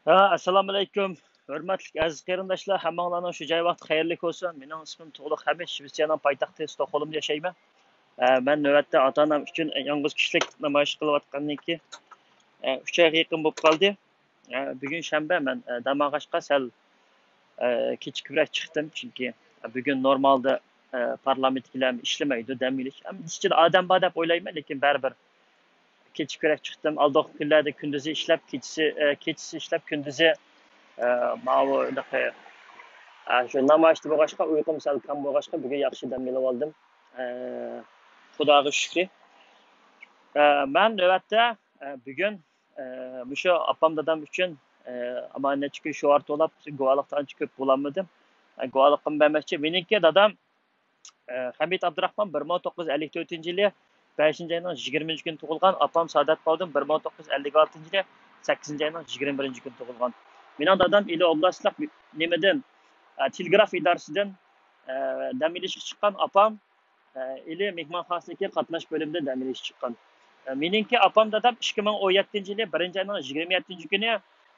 Assalomu alaykum. Hurmatli aziz qarindoshlar, hammanglarning shu joy vaqti xayrli bo'lsin. Mening ismim To'g'liq Hamid, Shvetsiyaning poytaxti Stokgolmda yashayman. Men navbatda ota-onam uchun yolg'iz kishilik namoyish qilayotgandan keyin 3 oyga yaqin bo'lib qoldi. Bugun shanba men Damag'ashqa sal kechikibroq chiqdim, chunki bugun normalda parlamentdagilar ishlamaydi, dam olish. Ichida odam bor deb o'ylayman, lekin baribir kechikibroq chiqdim. Oldingi kunlarda kunduzi ishlab, kechasi ishlab, kunduzi Ma'vu shu namoyishda bo'lg'achqa uyqum sal kam bo'lg'achqa bugun yaxshi dam olib oldim. Xudoga shukr. Men navbatda bugun o'sha opam dadam uchun ama necha kun shu ortolab guvohlikda ancha ko'p bo'lolmadim. Guvohlik qilib bermoqchi. Meniki dadam Hamid Abdurahmon 1954-yili 5-oyning 20-kuni tug'ilgan. Opam Sadat Bovdin 1956-yili 8-oyning 21-kuni tug'ilgan. Mening dadam ili oblastlik nimadan telegraf idorasidan dam olishga chiqqan. Opam ili mehmonxonasiga qatnash bo'limida dam olishga chiqqan. Meningki opam dadam 2017-yili 1-oyning 27-kuni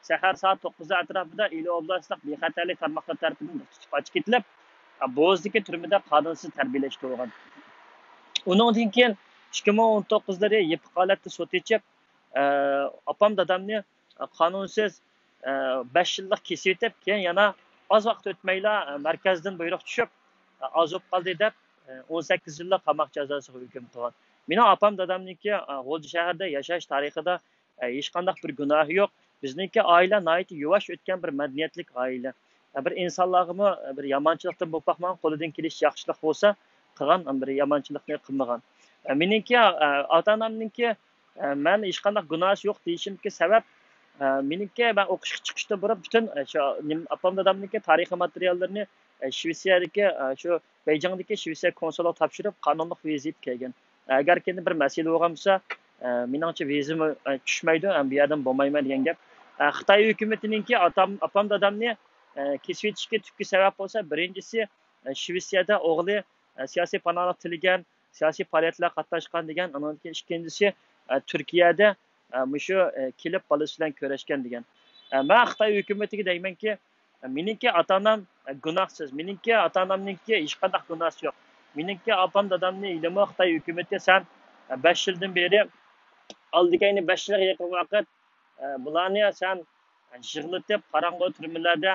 sahar soat 9 atrofida ili oblastlik bexatarlik tarmoqlar tarafidan tutib qochib ketilib, Bo'zdagi turmada qonunsiz tarbiyalashtirilgan. Uningdan keyin 2019-lari yipiq holatda sud ichib, opam dadamni qonunsiz 5 yillik kesib etib, keyin yana oz vaqt o'tmayla markazdan buyruq tushib, ozib qoldi deb 18 yillik qamoq jazosiga hukm qilgan. Mening opam dadamniki G'o'ja shahrida yashash tarixida hech qanday bir gunohi yo'q. Bizniki oila nihoyat yuvosh o'tgan bir madaniyatli oila. Bir insonlarga bir yomonchilikdan bo'lib baxman, qo'lidan kelish yaxshilik bo'lsa, qilgan bir yomonchilikni qilmagan. Meningki ota-onamniki men hech qanday gunohi yo'q deyishimga sabab meniki ben o'qishga chiqishda burib bütün şu opam dadamniki tarixiy materiallarini Shvetsiyadagi shu Beyjingdagi Shvetsiya konsulluq topshirib qonunliq vizit kelgan. Agar kendi bir masala bo'lgan bo'lsa, meningcha vizim tushmaydi, bu yerdan bo'lmayman degan gap. Xitoy hukumatiningki opam dadamni kesib etishga tükki sabab bo'lsa, birinchisi Shvetsiyada o'g'li siyosiy panohlik tilagan, siyosiy faoliyatlarga qatnashgan degan, undan keyin ikkinchisi Turkiyada mushu kelib bolasi bilan ko'rishgan degan. Men Xitoy hukumatiga deymanki, meningki ota-onam gunohsiz. Meningki ota-onamningki hech qanday gunohi yo'q. Meningki opam dadamni ilmi Xitoy hukumati sen 5 yildan beri oldigayni 5 yilga yaqin vaqt bularni sen yig'latib qarang'u turmalarda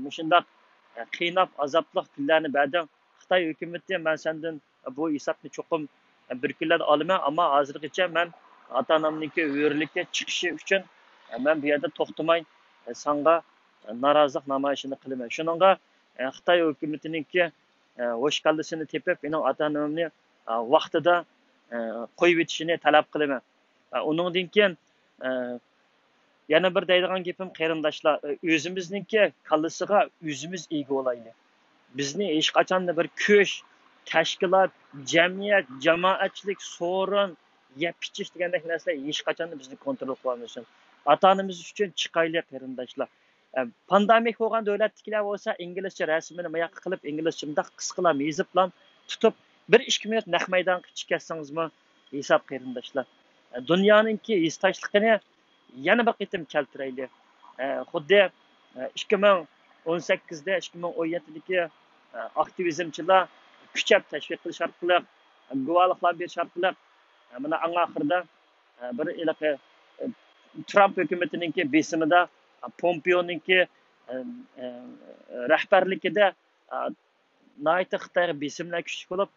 mushundaq qiynab azobli kunlarni berdim. Xitoy hukumati men sendan bu hisobni cho'qim bir kunlarda olaman, ammo hozirgacha men ota-onamniki o'rlikka chiqishi uchun men bu yerda to'xtamay senga norozilik namoyishini qilaman. Shuningga Xitoy hukumatiningki o'sh kallasini tepib, mening ota-onamni vaqtida qo'yib etishini talab qilaman. Uningdan keyin yana bir deydigan gapim qarindoshlar, o'zimizningki kallasiga o'zimiz ega bo'laylik. Bizni hech qachon bir kuch, tashkilot, jamiyat, jamoatchilik, so'rin, yeb ichish degandek narsalar hech qachon bizni kontrol qila olmaydi. Ota-onamiz uchun chiqaylik qarindoshlar. Pandemik bo'lgan davlatdagilar bo'lsa, inglizcha rasmini mayoqqa qilib, inglizcha mundaq qisqalam yozib bilan tutib, 1-2 minut naq maydonga chiqarsangizmi hisob qarindoshlar. Dunyoninki hissashligini yana bir qitim keltiraylik. Xuddi 2018da 2017dagi aktivizmchilar kuchab tashviq qilish orqali guvohliklar berish orqali mana oxirida bir ilaqa Trump hukumatiningki besimida Pompeo'ningki rahbarligida nihoyat Xitoyga besimlar kuchli bo'lib,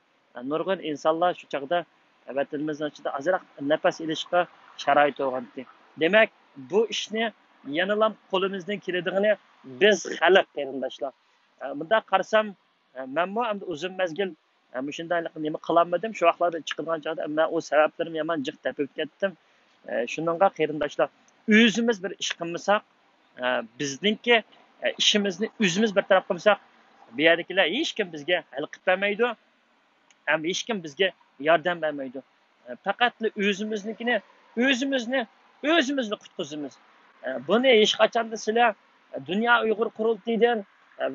nurg'un insonlar shu chaqda vatanimizning ichida azroq nafas olishga sharoit bo'lgandi. Demak, bu ishni yanalam qo'limizdan keladiganini biz xalq qarindoshlar. Bunda qarasam, menmo uzun mezgil shundaylik nima qilolmadim. Shu vaqtlarda chiqilgan chog'da men o sabablarimni yomon jiq tepib ketdim. Shuningga qarindoshlar, o'zimiz bir ish qilmasak, bizningki ishimizni o'zimiz bir taraf qilmasak, bu yerdagilar hech kim bizga hal qilib bermaydi. Ham hech kim bizga yordam bermaydi. Faqat o'zimiznikini o'zimizni qutqizamiz. Buni hech qachon sizlar Dunyo Uyg'ur qurultiyidan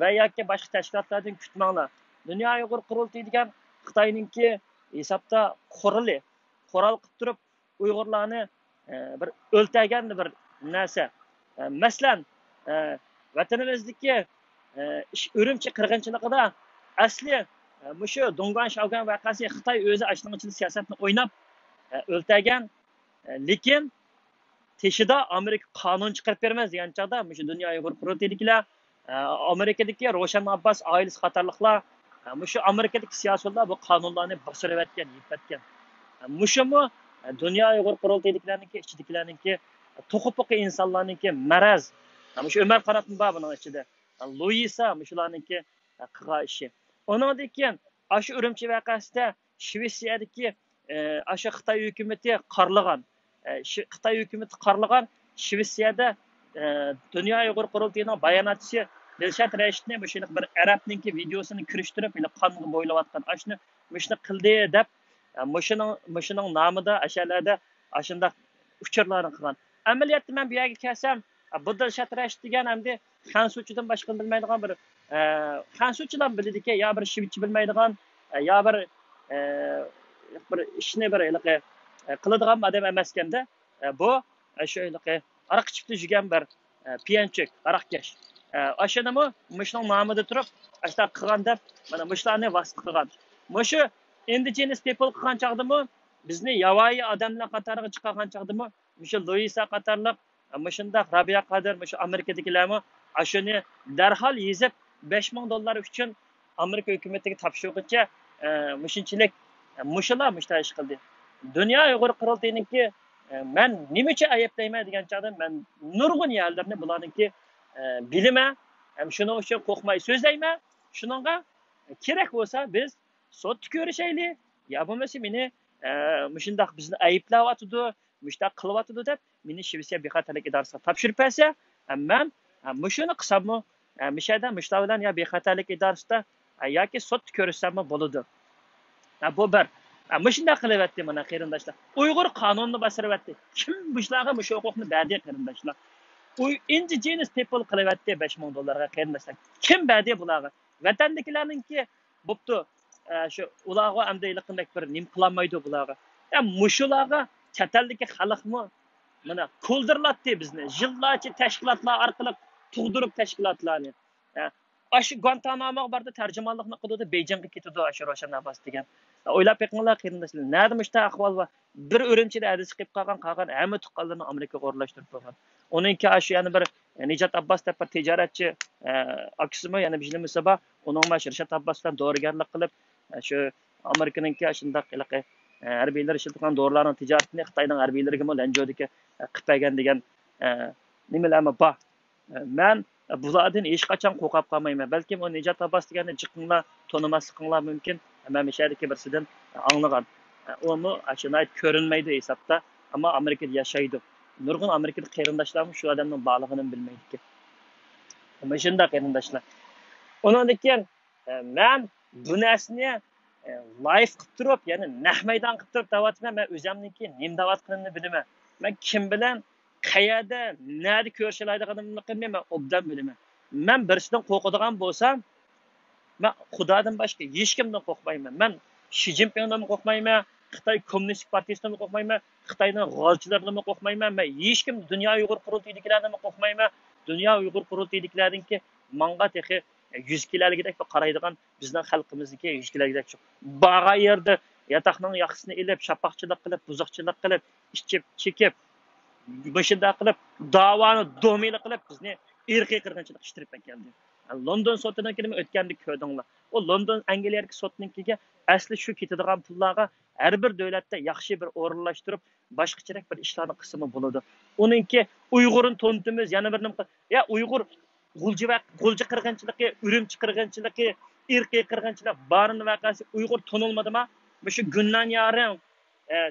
va yoki boshqa tashkilotlardan kutmanglar. Dunyo Uyg'ur qurultiyi degan Xitoyningki hisobda qurol qilib turib Uyg'urlarni bir o'ltagan bir narsa. Masalan, vatanimizdagi Urumchi qirg'inchiligida asli shu Dongan Shavgan voqeasi Xitoy o'zi ashunaqanchalik siyosatni o'ynab o'ltagan, lekin teshida Amerika qonun chiqarib bermez degan chog'da shu dunyo Uyg'ur qurultaydigilar, Amerikadagi Roshan Abbas oilasi qatorliqlar, shu Amerikadagi siyosatchilar bu qonunlarni bosirib o'tgan, yetgan. Mushumu dunyo Uyg'ur qurultaydigilarniki, ichidagilarniki, to'qipoqi insonlarniki maraz. Shu Umar Qaratmi bor buning ichida. Luisa shularniki qilgan ishi. Undan keyin shu Urumchi voqeasida Shvetsiyadagi shu Xitoy hukumati qarlagan, Xitoy hukumati qarlagan Shvetsiyada dunyo Uyg'ur qurultayining bayonotchisi Dilshod Rashidni shuni bir arabningki videosini kirishtirib, qonunga bo'ylayotgan ashuni qildi deb mushuning nomida ashalarda ashundaq uchurlarni qilgan. Amaliyotda men bu yerga kelsam, bu Dilshod Rashid degan hamda Xansuchidan boshqa bilmaydigan bir Xansuchilar bilidiki, yo bir shivchi bilmaydigan, yo bir ishni bir qiladigan odam emas ekanda, bu shu aroq ichib yurgan bir piyanchik, aroqkash. Ashunimi mushuning nomida turib, ashta qilgan deb mana mushlarni vasf qilgan. Mushu indigenous people qilgan chog'dimi, bizni yavoyi odamlar qatoriga chiqargan chog'dimi, mushu Luisa qatorliq, mushundaq Rabia Qadir, mushu Amerikadagilarmi ashuni darhol yezib $5000 uchun Amerika hukumatiga topshirguncha mushunchalik mushular ish qildi. Dunyo Uyg'ur qurultayiniki men nima uchun ayiblayman degan chog'da men nurg'un yerlarni bularniki bilaman, ham shuning uchun qo'rqmay so'zlayman. Shuningga kerak bo'lsa biz sud ko'rishaylik, yo bo'lmasa meni mushundaq bizni ayiblayotdi, mushtaq qilyotdi deb meni Shvetsiya bexatarlik idorasiga topshirib bersa, men mushuni qilsammi, mishada mushlar bilan yo bexatarlik idorasida yoki sud ko'rishsammi bo'ladi. Bu bir mushunda qilyapti mana qarindoshlar. Uyg'ur qonunini bosiryapti. Kim bularga mush huquqni berdi qarindoshlar? Indigenous people qilyapti $5000 ga qarindoshlar. Kim berdi bularga? Vatandagilarningki bo'pti. Shu ularga amdayliqindek bir nim qilmaydi bularga. Mushularga chataldagi xalqmi mana ko'ldirlatdi bizni. Yillarcha tashkilotlar orqali tug'dirib tashkilotlarni. Aşı Guantanamo'ga barda tarjimonlikni qildi, Beyjingga ketdi aşı Roshan Abbas degan. O'ylab beqinglar qarindoshlar. Nerda mushta ahvol va bir o'rimchida adis qilib qolgan hamma tuqqanlarni Amerikaga o'rlashtirib qo'ygan. Uningki aşı yana bir Nijat Abbas deb bir tijoratchi aksimi yana bijlimisi bor. Uning Rashid Abbas bilan dorigarlik qilib, shu Amerikaningki shundaq harbiylar ishlatgan dorilarning tijoratini Xitoyning harbiylariga lanjodiki qilib bergan degan nimalarmi bor. Men bulardan hech qachon qo'rqib qolmayman. Balkim o Nijat Abbas deganni jiqinglar, tonimasliqinglar mumkin. Men mishadagi birsidan anglagan. Uni ashunday ko'rinmaydi hisobda, ammo Amerikada yashaydi. Nurg'un Amerikada qarindoshlarimiz shu odamning borlig'ini bilmaydi. Mana shunday qarindoshlar. Undan keyin men bu narsani live qilib turib, ya'ni naq maydon qilib turib davatman, men o'zimniki nim davat qilinishini bilaman. Men kim bilan qayerda, nerede ko'rishiladiganini bilmayman, obdan bilaman. Men birisidan qo'rqadigan bo'lsam, men Xudodan boshqa hech kimdan qo'rqmayman. Men Xi Jinpingdan qo'rqmayman, Xitoy Kommunistik partiyasidan qo'rqmayman, Xitoyning g'olchilaridan qo'rqmayman, men hech kim dunyo Uyg'ur qurultaydigilardan qo'rqmayman. Dunyo Uyg'ur qurultaydigilardanki manga texi 100 kiloligidek qaraydigan bizning xalqimizniki 100 kiloligidek shu. Bağa yerda yataqning yaxshisini ilib, shapaqchilik qilib, buzuqchilik qilib, ichib, chekib başında qilib, davoni domeli qilib bizni irqiy qirg'inchilik ishtirib keldi. London sotidan kelib o'tganda ko'rdinglar. O London Angliyadagi sotnikiga asli shu ketadigan pullarga har bir davlatda yaxshi bir o'rinlashtirib, boshqacharoq bir ishlarni qismi bo'ladi. Uningki Uyg'urni to'ntimiz, yana bir nima, ya Uyg'ur g'ulji qirg'inchiligi, Urumchi qirg'inchiligi, irqiy qirg'inchilik barini vaqasi Uyg'ur tonilmadimi? Shu Günlan yarim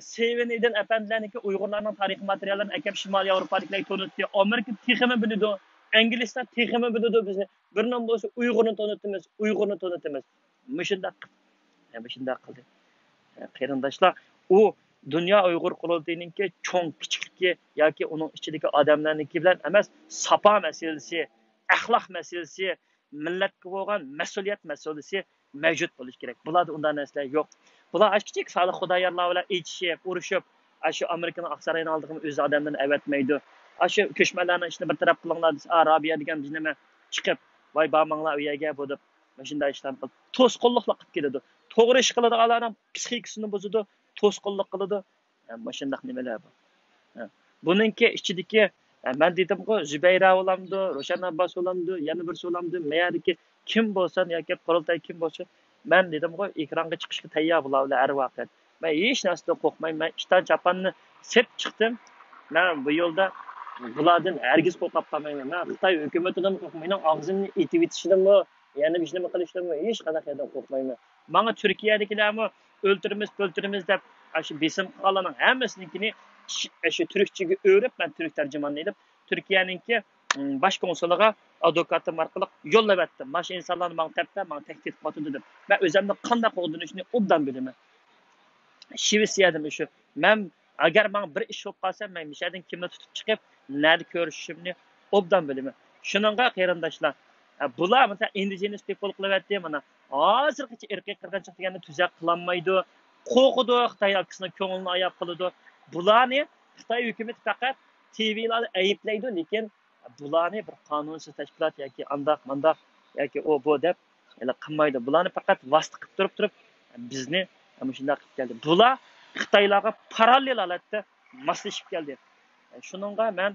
Seviniden efendilerindeki Uygurlarının tarih materyallerini ekip Şimali Avrupa'dakiler tanıttı. Amerika tihimi biliyordu. İngilizler tihimi biliyordu bizi. Birinin bolsa Uygur'unu tanıttımız. Mışındak qildi. Qarindoshlar, o dünya Uygur qurultayininki cho'ng kichikki yoki uning ichidagi odamlarniki bilan emas, sapa masalasi, axloq masalasi, millatga bo'lgan mas'uliyat masalasi mavjud bo'lishi kerak. Bularda undan narsalar yo'q. Bular kichik sodiq xudoyorlar bilan ichishib, urushib, shu Amerikaning Aqsaroyini oldigan o'z odamlarini avatmaydi. Aşı köşmelerni ishni bir taraf qilinglar desa, Arabiya degan nima chiqib, voy bormanglar u yerga bu deb shunday ishlar qilib to'sqinliklar qilib keladi. To'g'ri ish qiladiganlarning psixikasini buzadi, to'sqinlik qiladi. Mana shundaq nimalar bor. Buningki ichidagi men dedim-ku, Zubayra olamdi, Ro'shan Abbos olamdi, yana birsi olamdi, mayadiki kim bo'lsa yoki qurultay kim bo'lsa, men dedim-ku, ekranga chiqishga tayyor bo'lar har vaqt. Men hech narsadan qo'rqmayman. Men ishdan chapanni sep chiqdim. Men bu yo'lda bulardan hargiz qo'rqib qolmayman. Men Xitoy hukumatidan qo'rqmayman, og'zimni etib yetishidanmi, yana bir nima qilishdanmi hech qanaqadan qo'rqmayman. Menga Turkiyadagilarmi o'ltirimiz deb shu besim qilganlarning hammasinikini shu turkchaga o'rib, men turk tarjimonini edib, Turkiyaninki bosh konsuliga advokatim orqali yo'llab etdim. Mana shu insonlarni menga tapda, menga tahdid qildi deb. Men o'zimni qanday qo'llanishni obdan bilaman. Shvetsiyadan shu. Men agar men bir ish bo'lib qolsa, men mishadan kimni tutib chiqib, nada ko'rishimni obdan bilaman. Shuningga qarindoshlar, bular mana indigenous people qilyapti, mana hozirgacha irqiy qirg'inchilik deganni tuzaq qilolmaydi. Qo'rqidi, Xitoy xalqining ko'nglini ayab qiladi. Bularni Xitoy hukumati faqat TV'larda ayiblaydi, lekin bularni bir qonunsiz tashkilot yoki andaq yoki o bu deb qilmaydi. Bularni faqat vosita qilib turib bizni mana shunday qilib keldi. Bular Xitoylarga parallel holatda moslashib keldi. Shuningga men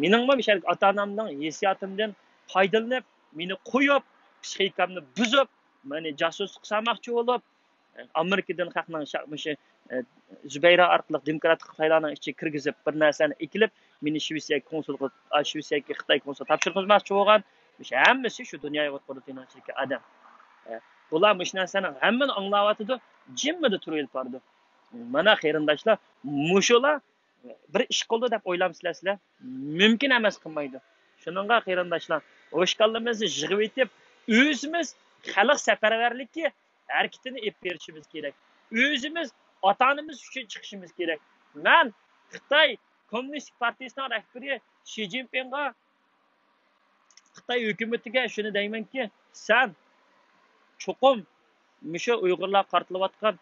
meningmi ota-onamning hisiyotimdan foydalanib, meni qo'yib, psixikamni buzib, meni jasuslik qilmoqchi bo'lib, Amerikadan xalqning shaqmishi Zubayra orqali demokratik Xitoylarning ichiga kirgizib, bir narsani ekilib, meni Shvetsiya konsulga, Shvetsiyaga Xitoy konsul topshirmoqchi bo'lgan. Hammasi shu dunyoga o'tqizib adam. Bular mush narsani hammani anglayotdi, jimmida turib bordi. Mana qarindoshlar, mushular bir ish qildi deb o'ylamsizlar, mumkin emas qilmaydi. Shuningga qarindoshlar, o'shqanlarimizni yig'ib etib, o'zimiz xalq safarbarlikka harakatini olib berishimiz kerak. O'zimiz ota-onamiz uchun chiqishimiz kerak. Men Xitoy Kommunistik partiyasining rahbari Shi Jinpingga, Xitoy hukumatiga shuni deymanki, sen cho'qim musha Uyg'urlar qartilayotgan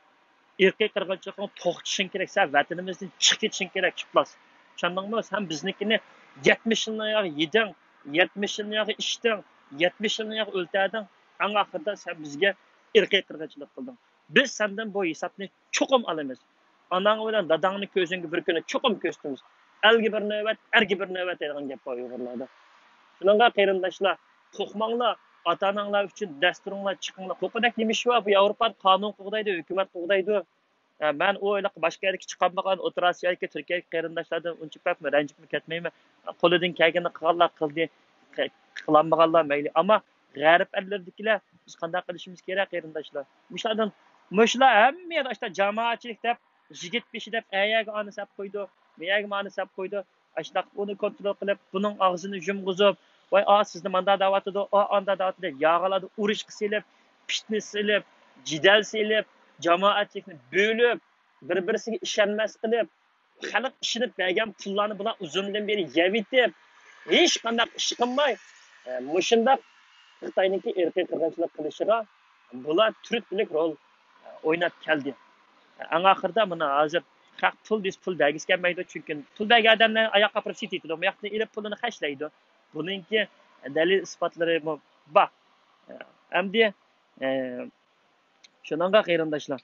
irqiy qirg'inchilikni to'xtatishing kerak. Sen vatanimizdan chiqib ketishing kerak, chiqmas. Tushundingmi? Sen biznikini 70 yilni yeding, 70 yilni ichding, 70 yilni o'ltading. Eng oxirida sen bizga irqiy qirg'inchilik qilding. Biz sendan bu hisobni cho'qim olamiz. Onang bilan dadangni ko'zingga bir kuni cho'qim ko'stimiz. Algi bir navbat, argi bir navbat degan gap bor Uyg'urlarda. Shuningga qarindoshlar, qo'rqmanglar. Ota-onanglar uchun dasturinglar chiqinglar. Qo'rqadak nimish va bu Yevropa qonun qo'g'daydi, hukumat qo'g'daydi. Men o'ylab boshqa yerga chiqolmagan O'rta Osiyo yoki Turkiya qarindoshlardan uncha ko'p ranjib ketmayman. Qo'lidan kelganini qilganlar qildi, qilolmaganlar mayli. Ammo g'arb ellardagilar biz qanday qilishimiz kerak qarindoshlar? Mushlar hamma işte jamoatchilik deb, yigit beshi deb ayaga oni sap qo'ydi, miyaga mani sap qo'ydi. Ashtaq uni kontrol qilib, buning og'zini yumg'izib, voy sizni manda davatida, anda davatida yog'iladi, urush qilib, fitna silib, jidal silib, jamoatchilikni bo'lib, bir-birisiga ishonmas qilib, xalq ishonib bergan pullarni bular uzundan beri yevitib, hech qanday ish qilmay, mushundaq Xitoyniki irqiy qirg'inchilik qilishiga bular turklik rol o'ynab keldi. Eng oxirida mana hozir haq pul bergisi kelmaydi, chunki pul bergan odamlar oyoqqa turib setiydi, bu yoqda ilib pulini xashlaydi. Buningki dalil isbotlari bor. Endi shuningga qarindoshlar,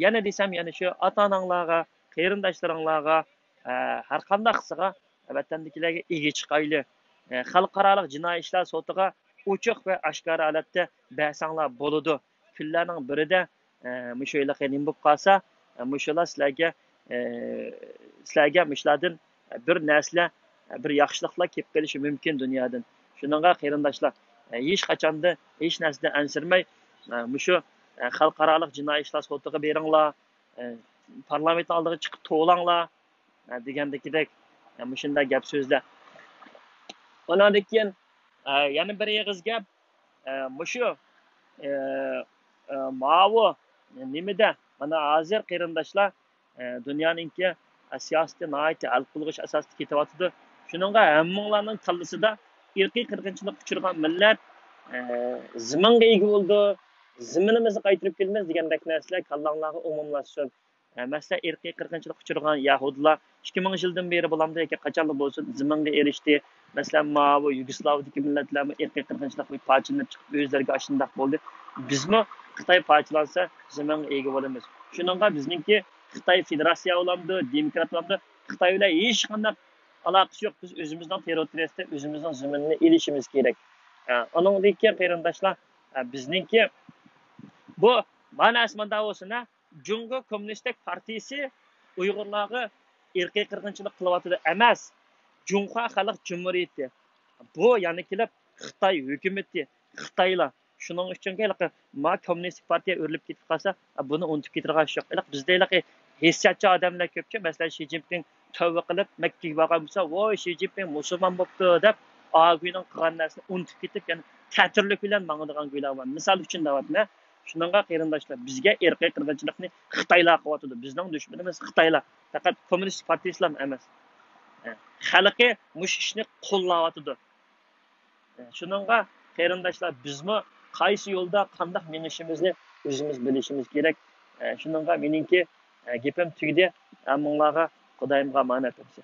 yana desam, yana shu ota-onanglarga, qarindoshlaringlarga, har qanday qilsaga vatandagilarga ega chiqayli. Xalqaro jinoiy ishlar sotiga ochiq va oshkora holatda bersanglar bo'ladi. Kunlarning birida mushoylar qiyin bo'lib qolsa, musholar sizlarga mushlardan bir narsa, bir yaxshiliklar kelib kelishi mumkin dunyodan. Shuningga qarindoshlar, hech qachonda hech narsadan ansirmay, mushu xalqaro jinoiy ishlar sotiga beringlar, parlament oldiga chiqib to'langlar degandekidek shunday gap so'zlar. Ondan keyin yana bir yig'iz gap mushu ma'vu nimada mana hozir qarindoshlar dunyoninki siyosati nihoyat hal qilg'ish asosida ketyapti. Shuningga hammanglarning qallasida irqiy qirg'inchilik uchirgan millat ziminga ega bo'ldi, ziminimizni qaytarib kelmaymiz degandek narsalar kallanglarga umumlashib Mesela irqiy qirg'inchilik uchirgan Yahudilar 2000 yildan beri bulamda yoki qachonlar bo'lsin ziminga erishdi. Masalan, bu Yugoslaviyadagi millatlar irqiy qirg'inchilik va parchalanib chiqib o'zlariga ashundoq bo'ldi. Bizmi Xitoy parchalansa ziminga ega bo'lamiz. Shuningga bizningki Xitoy federatsiya olamdi, demokrat olamdi. Xitoy bilan hech qanday aloqasi yo'q. Biz o'zimizning territoriyasida o'zimizning ziminni elishimiz kerak. Onundan keyin qarindoshlar bizningki bu mana asmanda bo'lsin, Jungo Kommunistik Partiyasi Uyg'urlarga irqiy qirg'inchilik qilyapti emas. Junxo Xalq Jumhuriyati. Bu yana kelib Xitoy hukumati, Xitoylar. Shuning uchun ma Kommunistik partiya o'rilib ketib qolsa, buni unutib ketirgan yo'q. Bizda hissiyatchi odamlar ko'pchi, masalan, Xi Jinping tavba qilib Makkaga borgan bo'lsa, "Voy, Xi Jinping musulmon bo'pti" deb og'uyning qilgan narsani unutib ketib, ya'ni ta'tirlik bilan mangadigan guylar bor. Misol uchun deyapman, shuningga qarindoshlar, bizga irqiy qirg'inchilikni Xitoylar qilyapti. Bizning dushmanimiz Xitoylar, faqat kommunist partiyalar emas. Xalqi mush ishni qo'llayapti. Shuningga qarindoshlar, bizmi qaysi yo'lda qanday menishimizni o'zimiz bilishimiz kerak. Shuningga meningki gapim tugdi. Ammolarga Xudoyimga ma'nat etsin.